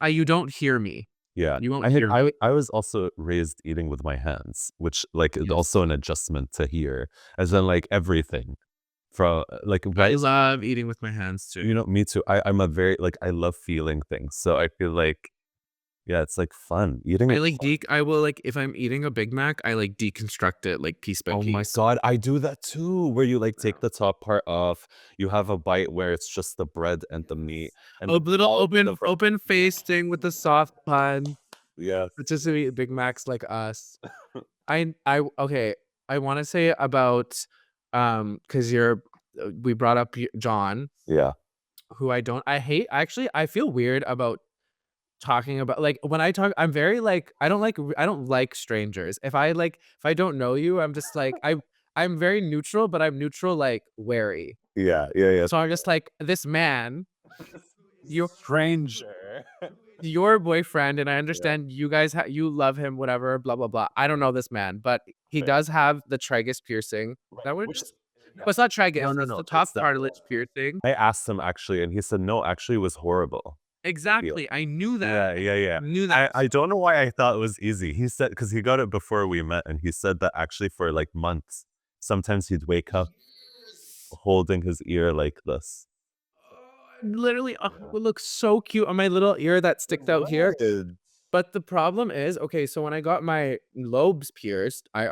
you don't hear me. Yeah. You won't I had hear me. I was also raised eating with my hands, which like is Yes. also an adjustment to here. As in like everything from like I right. love eating with my hands too. Me too. I'm a very like I love feeling things. So I feel like yeah, it's like fun. Eating I is like fun. I will like if I'm eating a Big Mac, I like deconstruct it like piece by Oh my piece. God, I do that too, where you like Yeah. take the top part off, you have a bite where it's just the bread and the meat, and A then little all the open face thing with the soft bun. yes. It's just to eat Big Macs like us. I okay. I want to say about because we brought up John, Yeah. who I hate. Actually, I feel weird about talking about like when I talk. I'm very like I don't like strangers. If I don't know you, I'm just like I'm very neutral, but I'm neutral like wary. Yeah. So I'm just like this man, your Stranger. your boyfriend, and I Yeah. understand you guys you love him, whatever, blah blah blah. I don't know this man, but he Fair. does have the tragus piercing. Right. That would, Which but it's not tragus. no, It's the no. top cartilage piercing. I asked him actually, and he said no, actually it was horrible. Feel. Exactly. I knew that. Yeah. Knew that. I don't know why I thought it was easy. He said because he got it before we met, and he said that actually for like months, sometimes he'd wake up holding his ear like this. Literally, it would look so cute on my little ear that sticks out here. Would. But the problem is, okay, so when I got my lobes pierced, I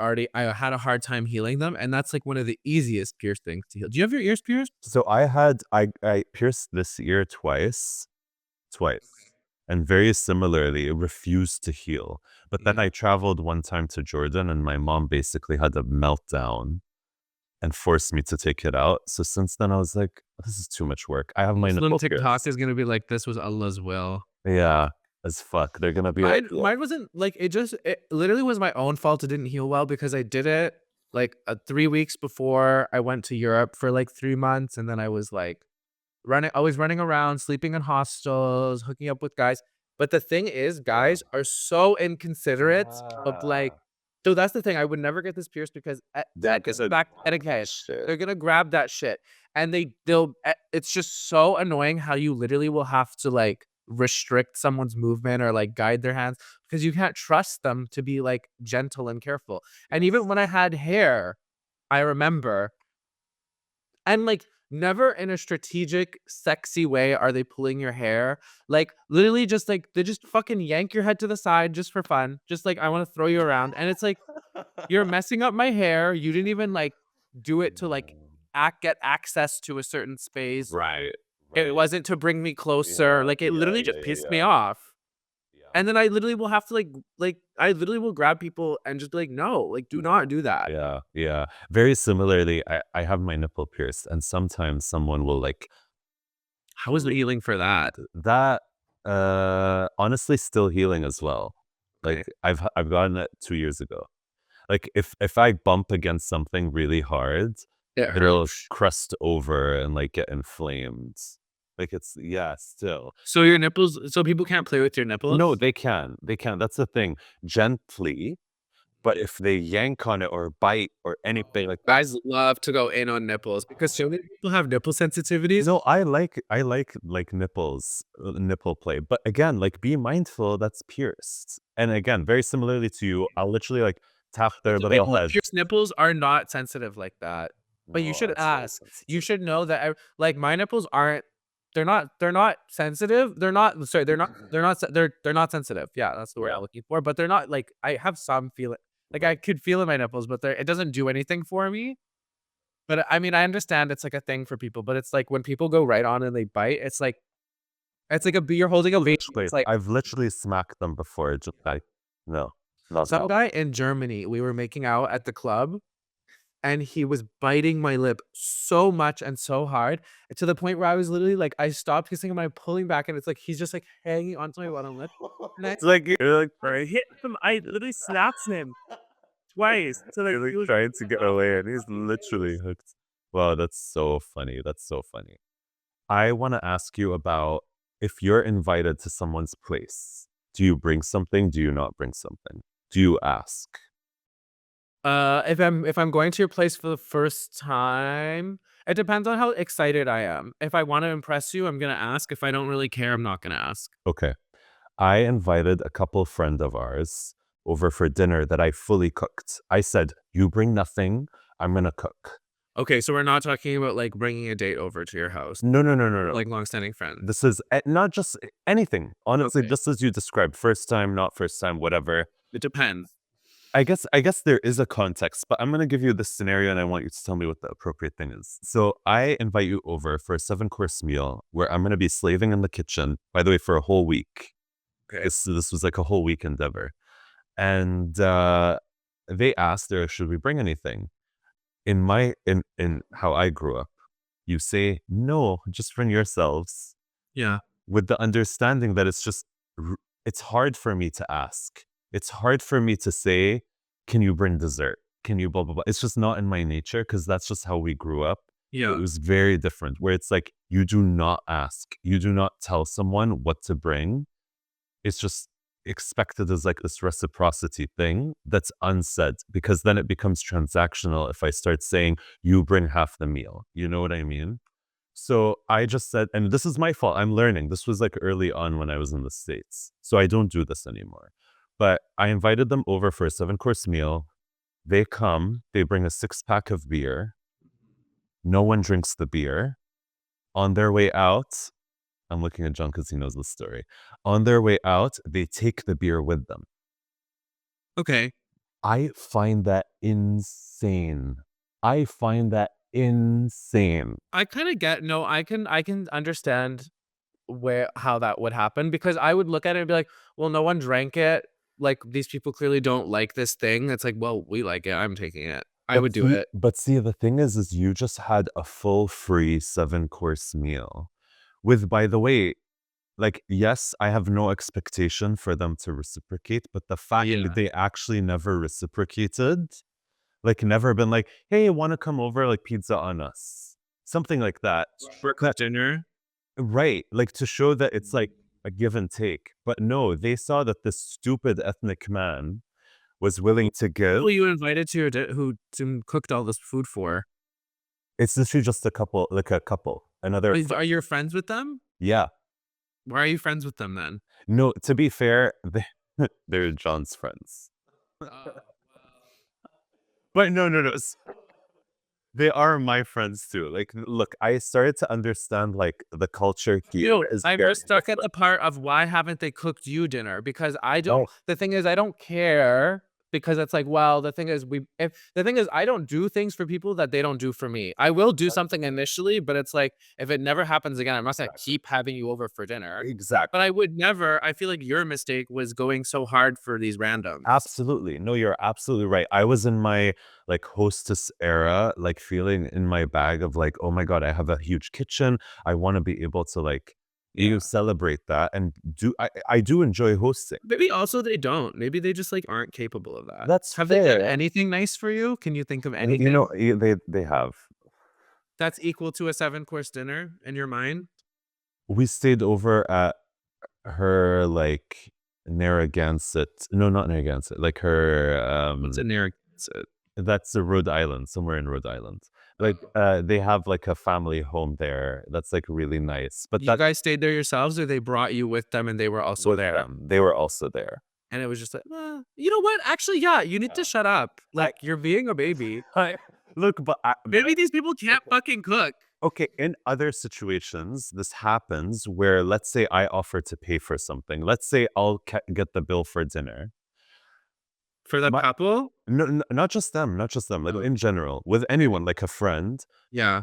had a hard time healing them, and that's like one of the easiest pierced things to heal. Do you have your ears pierced? So I pierced this ear twice, and very similarly, it refused to heal. But then Yeah. I traveled one time to Jordan, and my mom basically had a meltdown and forced me to take it out. So since then, I was like, this is too much work. I have my Muslim nipple TikTok pierced. is gonna be like, this was Allah's will. Yeah, as fuck. They're gonna be like, Mine wasn't like it literally was my own fault. It didn't heal well because I did it like 3 weeks before I went to Europe for like 3 months, and then I was like always running around, sleeping in hostels, hooking up with guys. But the thing is, Yeah. guys are so inconsiderate of like, Yeah. so that's the thing. I would never get this pierced because They're gonna back that etiquette. shit. They're gonna grab that shit, and it's just so annoying how you literally will have to like restrict someone's movement or like guide their hands because you can't trust them to be like gentle and careful. And even Yes. when I had hair, I remember, and, like, never in a strategic, sexy way are they pulling your hair. Like, literally just, like, they just fucking yank your head to the side just for fun. Just like, "I wanna throw you around," and it's like, "You're messing up my hair. You didn't even, like, do it to, like, No. get access to a certain space. Right. It Right. wasn't to bring me closer." Yeah. Like, it Yeah. literally Yeah. just Yeah. pissed me Yeah. off. Yeah. And then I literally will have to, I literally will grab people and just be like, "No, like, do not do that." Yeah. Yeah. Very similarly, I have my nipple pierced, and sometimes someone will like How is the healing for that? that. Honestly, still healing as well. Okay. Like I've gotten it 2 years ago. Like if I bump against something really hard, It it'll hurts. crust over and like get inflamed. Like it's yeah, still. So your nipples, so people can't play with your No, nipples? they can. They can. That's the thing. Gently, but if they yank on it or bite or anything like that. Guys love to go in on nipples because so many people have nipple sensitivities. No, I like nipples, nipple play. But again, like be mindful that's pierced. And again, very similarly to you, I'll literally like tap But their the little people heads. pierced nipples are not sensitive like that. But you No, should it's very ask. You sensitive. should know that like my nipples aren't, they're not sensitive. They're not, sorry, they're not sensitive. Yeah, that's the word Yeah. I'm looking for. But they're not like, I have some feeling, like I Right. could feel in my nipples, but it doesn't do anything for me. But I mean, I understand it's like a thing for people, but it's like when people go right on and they bite, it's like you're holding a baby. Literally, It's like I've literally smacked them before. Just like, no, not some that. guy in Germany, we were making out at the club, and he was biting my lip so much and so hard to the point where I was literally like, I stopped kissing him and I'm pulling back, and it's like he's just like hanging onto my bottom lip. And It's like you're like trying, hit him. I literally slapped him twice. So like you're he like was trying to get away, and he's literally hooked. Wow, that's so funny. That's so funny. I want to ask you about if you're invited to someone's place. Do you bring something? Do you not bring something? Do you ask? if I'm going to your place for the first time, it depends on how excited I am. If I want to impress you, I'm gonna ask. If I don't really care, I'm not gonna ask. Okay. I invited a couple friend of ours over for dinner that I fully cooked. I said, "You bring nothing. I'm gonna cook." Okay, so we're not talking about like bringing a date over to your house, No, no, no, no, no. like long-standing friends. This is not just anything. Honestly, Okay, just as you described, first time, not first time, whatever. it depends. I guess there is a context, but I'm gonna give you this scenario and I want you to tell me what the appropriate thing is. So I invite you over for a 7-course meal where I'm gonna be slaving in the kitchen, by the way, for a whole week. Okay. This was like a whole week endeavor. And they asked, should we bring anything? In how I grew up, you say no, just bring yourselves, Yeah. with the understanding that it's hard for me to ask. It's hard for me to say, can you bring dessert? Can you blah blah blah? It's just not in my nature because that's just how we grew up. It Yeah. was very different where it's like you do not ask, you do not tell someone what to bring. It's just expected as like this reciprocity thing that's unsaid because then it becomes transactional if I start saying you bring half the meal. You know what I mean? So I just said, and this is my fault. I'm learning. This was like early on when I was in the States. So I don't do this anymore. But I invited them over for a 7-course meal. They come, they bring a 6-pack of beer. No one drinks the beer. On their way out, I'm looking at John because he knows the story. On their way out, they take the beer with them. Okay. I find that insane. I find that insane. I kind of get, no, I can understand where how that would happen because I would look at it and be like, well, no one drank it. Like these people clearly don't like this thing. It's like, well, we like it. I'm taking it. I would do it. But see, the thing is you just had a full free 7-course meal. With, by the way, like, yes, I have no expectation for them to reciprocate, but the fact Yeah. that they actually never reciprocated Like never been like, hey, want to come over, like pizza on us. Something like that. For That dinner. right. Like to show that it's like a give and take. But no, they saw that this stupid ethnic man was willing to give. People you invited to your who cooked all this food for. It's literally just a couple, like a couple. Another Are you friends with them? yeah. Why are you friends with them then? No, to be fair, they're John's friends. Oh, But no, no, no. They are my friends too. Like, look, I started to understand like the culture here dude, is I'm very just stuck at different. the part of why haven't they cooked you dinner? Because I don't. No, The thing is, I don't care because it's like, well, the thing is, I don't do things for people that they don't do for me. I will do something initially, but it's like if it never happens again, I'm not gonna exactly. keep having you over for dinner. But Exactly. I would never. I feel like your mistake was going so hard for these randoms. Absolutely. No, you're absolutely right. I was in my like hostess era, like feeling in my bag of like, oh my God, I have a huge kitchen. I want to be able to like you Yeah. celebrate that and I do enjoy hosting. Maybe also they don't. Maybe they just like aren't capable of that. That's Have they done fair. anything nice for you? Can you think of You know, anything they have. that's equal to a 7-course dinner in your mind? We stayed over at her like Narragansett. No, not Narragansett. Like her What's in Narragansett? that's the Rhode Island, somewhere in Rhode Island. Like Oh. they have like a family home there that's like really nice. But You that guys stayed there yourselves or they brought you with them and they were also with there? them. They were also there. And it was just like, you know what? Actually, yeah, you need to Yeah. shut up. I Like, you're being a baby. I look, but Maybe these people can't fucking cook okay, in other situations, this happens where let's say I offer to pay for something. Let's say I'll get the bill for dinner. for the My couple. no, not just them, not just them, like Oh, in general, with anyone, like a friend. yeah.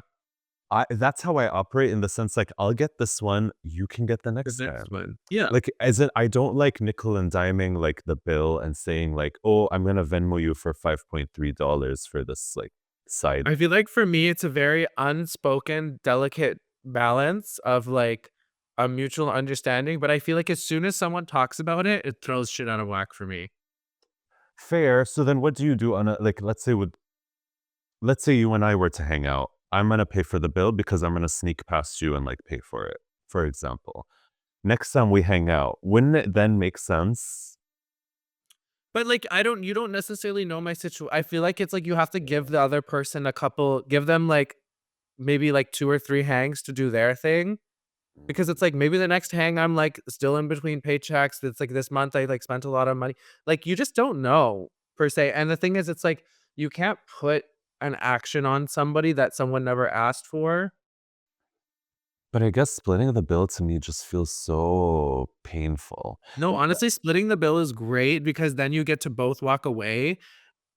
That's how I operate in the sense like I'll get this one, you can get the The next next time. one. Yeah. Like as in I don't like nickel and diming like the bill and saying like, oh, I'm gonna Venmo you for $5.3 for this like side. I feel like for me, it's a very unspoken, delicate balance of like a mutual understanding. But I feel like as soon as someone talks about it, it throws shit out of whack for me. Fair. So then what do you do on a like let's say you and I were to hang out. I'm gonna pay for the bill because I'm gonna sneak past you and like pay for it, for example. Next time we hang out, wouldn't it then make sense? But like, you don't necessarily know my situation. I feel like it's like you have to give the other person a couple, give them like maybe like 2 or 3 hangs to do their thing. Because it's like maybe the next hang I'm like still in between paychecks. It's like this month I like spent a lot of money. Like you just don't know per se. And the thing is, it's like you can't put an action on somebody that someone never asked for. But I guess splitting the bill to me just feels so painful. No, honestly, splitting the bill is great because then you get to both walk away.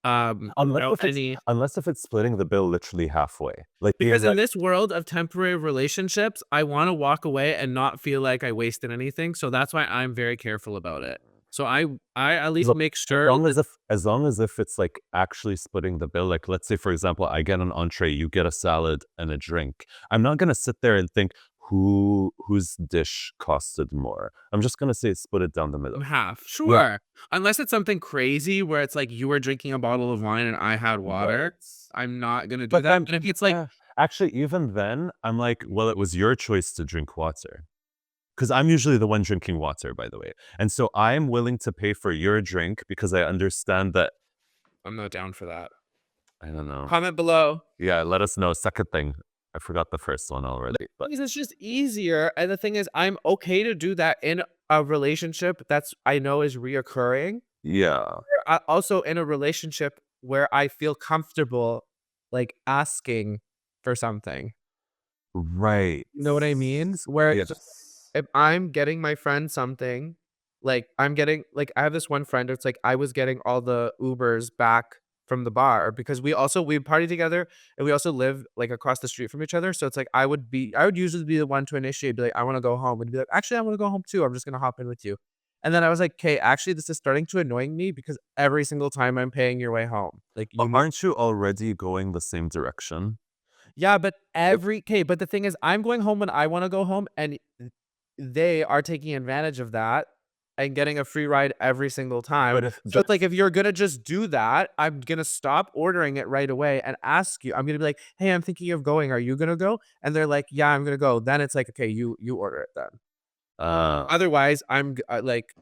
Unless Without if it's any unless if it's splitting the bill literally halfway. Like being because in like, this world of temporary relationships, I want to walk away and not feel like I wasted anything. So that's why I'm very careful about it. So I at least look, make sure that as long as if it's like actually splitting the bill, like let's say for example, I get an entree, you get a salad and a drink. I'm not gonna sit there and think whose dish costed more. I'm just gonna say split it down the middle. half. Yeah. Sure. Unless it's something crazy where it's like you were drinking a bottle of wine and I had Right. water, I'm not gonna do But that. then But if it's like, actually even then, I'm like, well, it was your choice to drink water. Because I'm usually the one drinking water, by the way. And so I'm willing to pay for your drink because I understand that I'm not down for that. I don't know. Comment below. Yeah, let us know. Second thing. I forgot the first one already, but Because it's just easier. And the thing is, I'm okay to do that in a relationship that's I know is reoccurring. yeah. Also in a relationship where I feel comfortable like asking for something. Right. You know what I mean? Where it's just Yes. if I'm getting my friend something, like I'm getting like I have this one friend, it's like I was getting all the Ubers back from the bar because we party together and we also live like across the street from each other. So it's like I would usually be the one to initiate, be like, I want to go home and be like, actually, I want to go home too. I'm just gonna hop in with you. And then I was like, okay, actually, this is starting to annoying me because every single time I'm paying your way home. Like But you need aren't you already going the same direction? yeah, but but the thing is I'm going home when I want to go home and they are taking advantage of that and getting a free ride every single time. But if So but it's like, if you're gonna just do that, I'm gonna stop ordering it right away and ask you. I'm gonna be like, "Hey, I'm thinking of going. Are you gonna go?" And they're like, "Yeah, I'm gonna go." Then it's like, "Okay, you order it then." uh, Otherwise, like,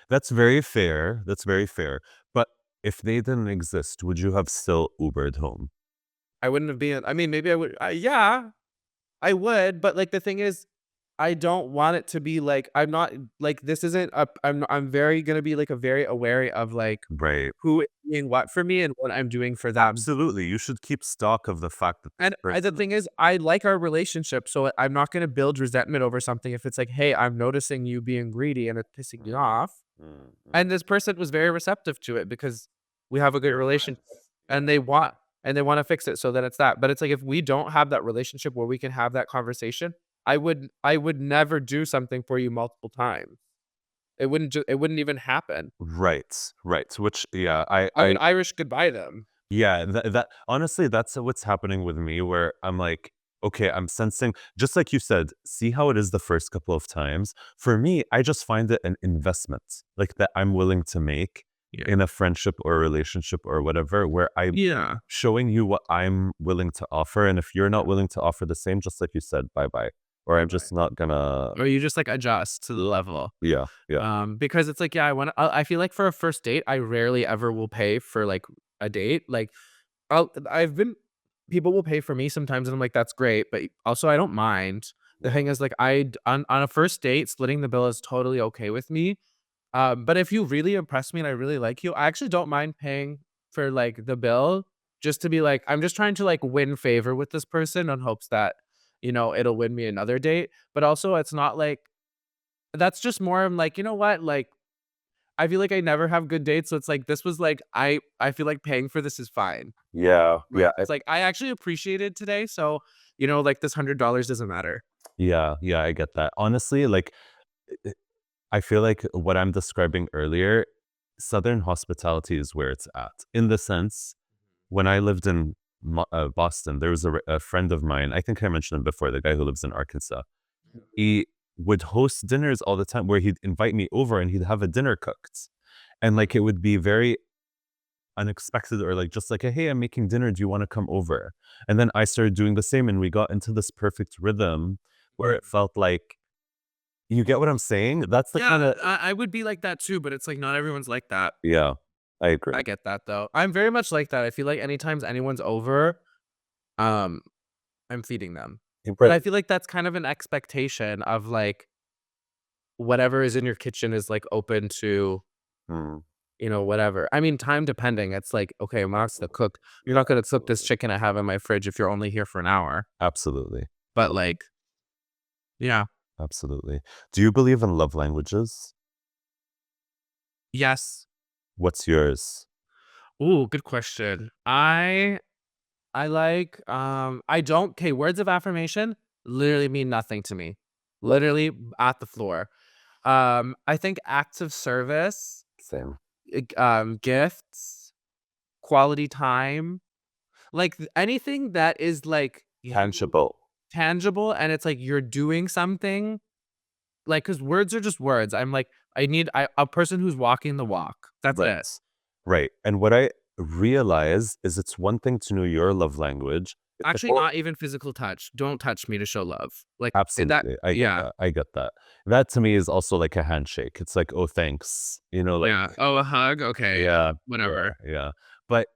that's very fair. That's very fair. But if they didn't exist, would you have still Ubered home? I wouldn't have been. I mean, maybe I would. Yeah, I would, but like the thing is, I don't want it to be like I'm not like this isn't a I'm very gonna be like a very aware of like Right. who is doing what for me and what I'm doing for them. Absolutely. You should keep stock of the fact that this And the person. thing is, I like our relationship, so I'm not gonna build resentment over something if it's like, "Hey, I'm noticing you being greedy and it's pissing me Mm, off." mm, mm. And this person was very receptive to it because we have a good You're relationship friends. Yeah. and they wanna fix it so that it's that. But it's like if we don't have that relationship where we can have that conversation, I would never do something for you multiple times. It wouldn't even happen. Right. Right. Which, yeah, I would Irish goodbye them. yeah, that honestly, that's what's happening with me where I'm like, okay, I'm sensing, just like you said, see how it is the first couple of times. For me, I just find it an investment, like that I'm willing to make Yeah. in a friendship or a relationship or whatever, where I'm Yeah. showing you what I'm willing to offer. And if you're not willing to offer the same, just like you said, bye bye. Or I'm Bye-bye. just not gonna, Or you just, like, adjust to the level. yeah, yeah. Because it's like, yeah, I feel like for a first date, I rarely ever will pay for, like, a date. Like, I've been people will pay for me sometimes, and I'm like, "That's great," but also I don't mind. The Yeah. thing is, like, on a first date, splitting the bill is totally okay with me. But if you really impress me and I really like you, I actually don't mind paying for, like, the bill just to be like, I'm just trying to, like, win favor with this person on hopes that, it'll win me another date. But also, it's not like that's just more I'm like, "You know what?" Like, I feel like I never have good dates, so it's like this was like I feel like paying for this is fine. Yeah, yeah, Like, it's like, I actually appreciated today, so, like, this $100 doesn't matter. yeah, yeah, I get that. Honestly, like, I feel like what I'm describing earlier, Southern hospitality is where it's at. In the sense, when I lived in Boston, there was a friend of mine. I think I mentioned him before, the guy who lives in Arkansas. He would host dinners all the time where he'd invite me over and he'd have a dinner cooked. And like it would be very unexpected or like just like, hey, I'm making dinner. Do you want to come over? And then I started doing the same and we got into this perfect rhythm where it felt like, you get what I'm saying? That's the kind Yeah, of, I would be like that too, but it's like not everyone's like that. yeah, I agree. I get that though. I'm very much like that. I feel like anytime anyone's over, um, I'm feeding them. But I Right. feel like that's kind of an expectation of like whatever is in your kitchen is like open to, Mm, whatever. I mean, time depending. It's like, okay, I'm not gonna cook. You're not gonna cook this absolutely. chicken I have in my fridge if you're only here for an hour. Absolutely. But like, yeah. Absolutely. Do you believe in love languages? Yes. What's yours? Ooh, good question. I like, I don't okay, words of affirmation literally mean nothing to me. Literally at the floor. I think acts of service, Same. gifts, quality time, like anything that is like Tangible. tangible and it's like you're doing something, like because words are just words. I'm like, I need a person who's walking the walk. That's Right. it. Right. And what I realize is it's one thing to know your love language. It's a Actually, whole, not even physical touch. Don't touch me to show love. Like that. absolutely. I get Yeah. that. I get that. That to me is also like a handshake. It's like, oh, thanks. Like, Yeah. Oh, a hug? Okay, yeah, yeah, yeah, whatever. yeah. But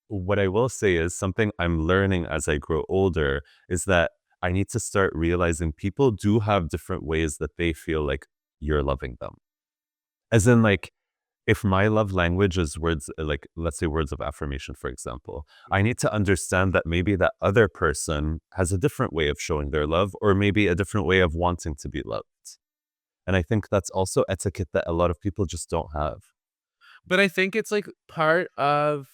what I will say is something I'm learning as I grow older is that I need to start realizing people do have different ways that they feel like you're loving them. As in, like, if my love language is words, like, let's say words of affirmation, for example, I need to understand that maybe that other person has a different way of showing their love, or maybe a different way of wanting to be loved. And I think that's also etiquette that a lot of people just don't have. But I think it's, like, part of,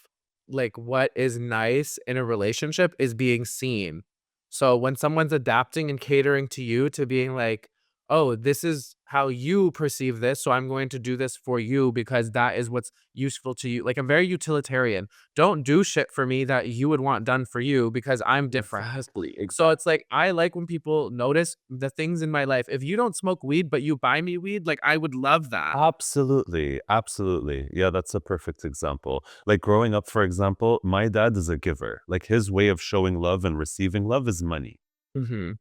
like, what is nice in a relationship is being seen. So when someone's adapting and catering to you to being like, oh, this is how you perceive this, so I'm going to do this for you because that is what's useful to you. Like, I'm very utilitarian. Don't do shit for me that you would want done for you because I'm different. Exactly, So exactly. it's like I like when people notice the things in my life. If you don't smoke weed, but you buy me weed, like I would love that. Absolutely, absolutely. Yeah, that's a perfect example. Like growing up, for example, my dad is a giver. Like his way of showing love and receiving love is money. Mhm.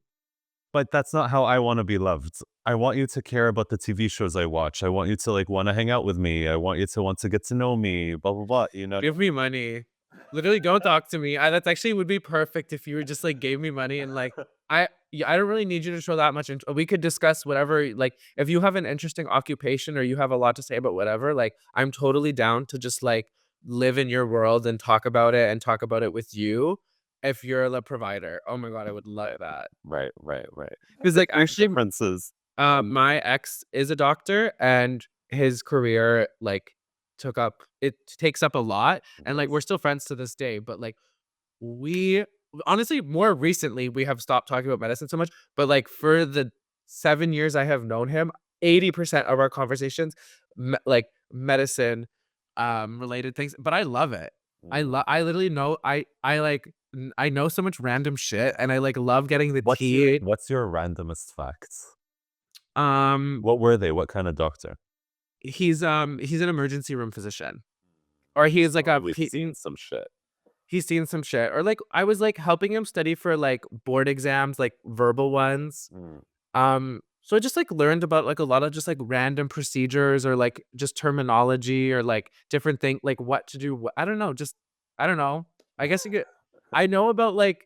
But that's not how I want to be loved. I want you to care about the TV shows I watch. I want you to like want to hang out with me. I want you to want to get to know me, blah blah blah, you know. Give me money. Literally, don't talk to me. That's actually would be perfect if you were just like gave me money and like yeah, I don't really need you to show that much. We could discuss whatever. Like, if you have an interesting occupation or you have a lot to say about whatever, like I'm totally down to just like live in your world and talk about it with you. If you're the provider, oh my god, I would love Right, that. right. Because like Big actually, differences. my ex is a doctor, and his career, like, takes up a lot, and, like, we're Yes. still friends to this day, but, like, we honestly, more recently, we have stopped talking about medicine so much, but, like, for the 7 years I have known him, 80% of our conversations, medicine, related things, but I love it. Mm. I literally know I know so much random shit, and I, like, love getting the What's your tea. what's your randomest facts? Um What were they? What kind of doctor? He's an emergency room physician, or he's like So a we've seen some shit. he's seen some shit, or like I was like helping him study for like board exams, like verbal ones. Mm. So I just like learned about like a lot of just like random procedures or like just terminology or like different thing, like what to do. I don't know, just I don't know. I guess you get. I know about like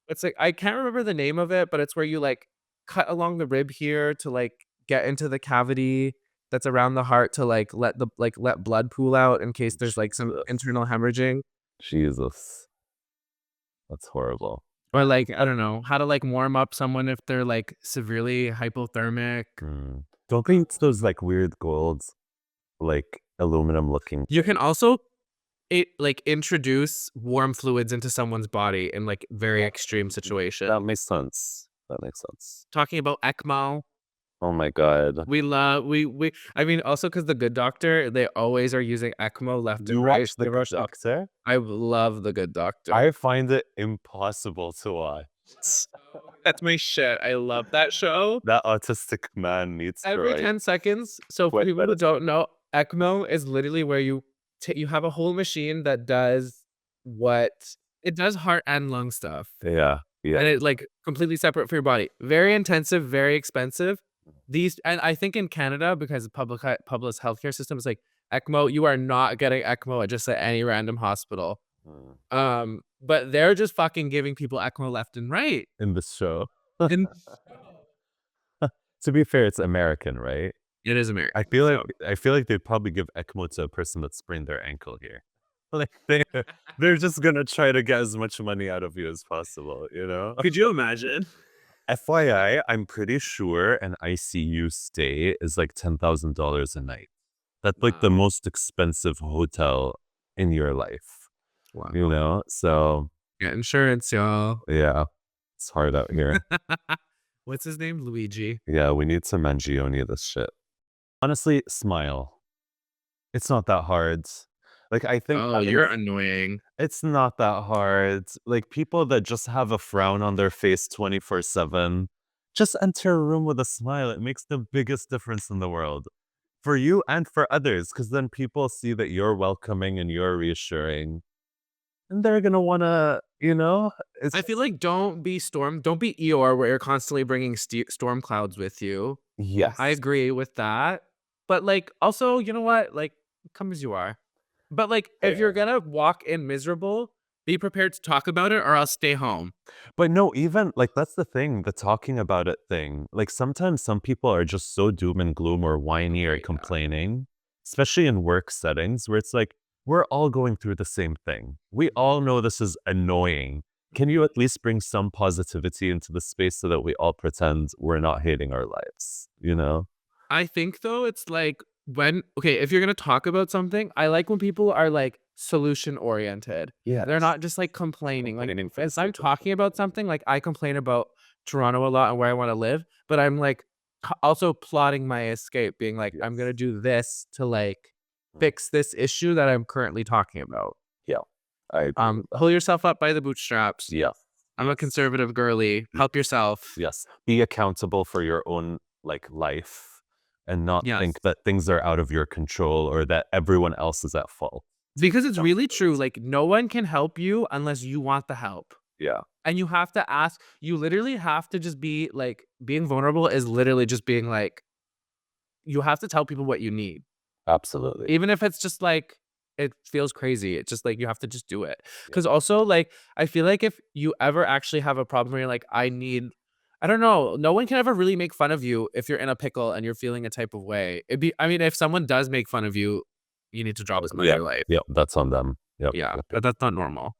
it's like I can't remember the name of it, but it's where you like cut along the rib here to like get into the cavity that's around the heart to like let blood pool out in case there's like some Jesus. internal hemorrhaging. Jesus. That's horrible. Or like, I don't know, how to like warm up someone if they're like severely hypothermic. Mm. Don't they use those like weird golds, like aluminum looking You can things? also like introduce warm fluids into someone's body in like very extreme That situations. makes sense. That makes sense. Talking about ECMO, Oh my God. we love we I mean also because The Good Doctor, they always are using ECMO left and You right. watch The They Good were like, Doctor? I love The Good Doctor. I find it impossible to watch. That's my shit. I love that show. That autistic man needs to Every write 10 seconds. So for quit people who medicine. don't know, ECMO is literally where you have a whole machine that does what it does heart and lung stuff, Yeah, yeah. and it like completely separate for your body. Very intensive, very expensive. These and I think in Canada because public healthcare system is like ECMO, you are not getting ECMO at just at any random hospital. Mm. But they're just fucking giving people ECMO left and right. In this show. And To be fair, it's American, right? it is American. I feel like So I feel like they'd probably give ECMO to a person that sprained their ankle here. Like they're just gonna try to get as much money out of you as possible, you know? could you imagine? FYI, I'm pretty sure an ICU stay is like $10,000 a night. That's like the Wow. most expensive hotel in your life, you Wow. know? So Get insurance, y'all. yeah, it's hard out here. What's his name? Luigi. Yeah, we need some Mangione this shit. Honestly, smile. It's not that hard. Like I think Oh, that you're annoying. it's not that hard. Like people that just have a frown on their face 24/7, just enter a room with a smile. It makes the biggest difference in the world for you and for others because then people see that you're welcoming and you're reassuring and they're going to want to, it's I feel just, like don't be Eeyore where you're constantly bringing storm clouds with you. I yes. agree with that. But like also, you know what? Like come as you are. But like if you're Fair. gonna walk in miserable, be prepared to talk about it or else stay home. But no, even like that's the thing, the talking about it thing. Like sometimes some people are just so doom and gloom or whiny or Okay, yeah. complaining, especially in work settings where it's like, we're all going through the same thing. We all know this is annoying. Can you at least bring some positivity into the space so that we all pretend we're not hating our lives? You know? I think though it's like when okay, if you're gonna talk about something, I like when people are like solution oriented. They're Yes. not just like complaining. Like Complaining for the as I'm sake of talking about something, like I complain about Toronto a lot and where I want to live, but I'm like also plotting my escape, being like, I'm gonna do this to like fix this issue that I'm currently talking about. Yeah, I agree with that. Pull yourself up by the bootstraps. Yeah. I'm a conservative girly. Help yourself. Yes. Be accountable for your own like life and not Yes. think that things are out of your control or that everyone else is at fault. Because it's really true. Like, no one can help you unless you want the help. Yeah. And you have to ask, you literally have to just be like, being vulnerable is literally just being like, you have to tell people what you need. Absolutely. Even if it's just like, it feels crazy. It's just like, you have to just do it. Because also, like, I feel like if you ever actually have a problem where you're like, I don't know, no one can ever really make fun of you if you're in a pickle and you're feeling a type of way. I mean, if someone does make fun of you, you need to drop them out of Yeah. your life. Yep. That's on them. Yep. Yeah, Yep. but that's not normal.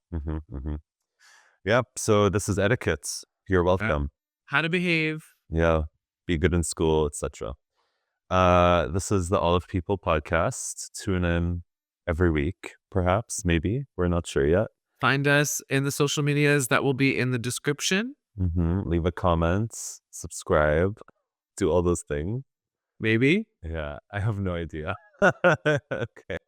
Yep. So this is etiquette. You're welcome. How to behave. Yeah. Be good in school, etc. This is the All of People podcast. Tune in every week, perhaps, maybe. We're not sure yet. Find us in the social medias that will be in the description. Leave a comment, subscribe, do all those things. Maybe. Yeah, I have no idea. Okay.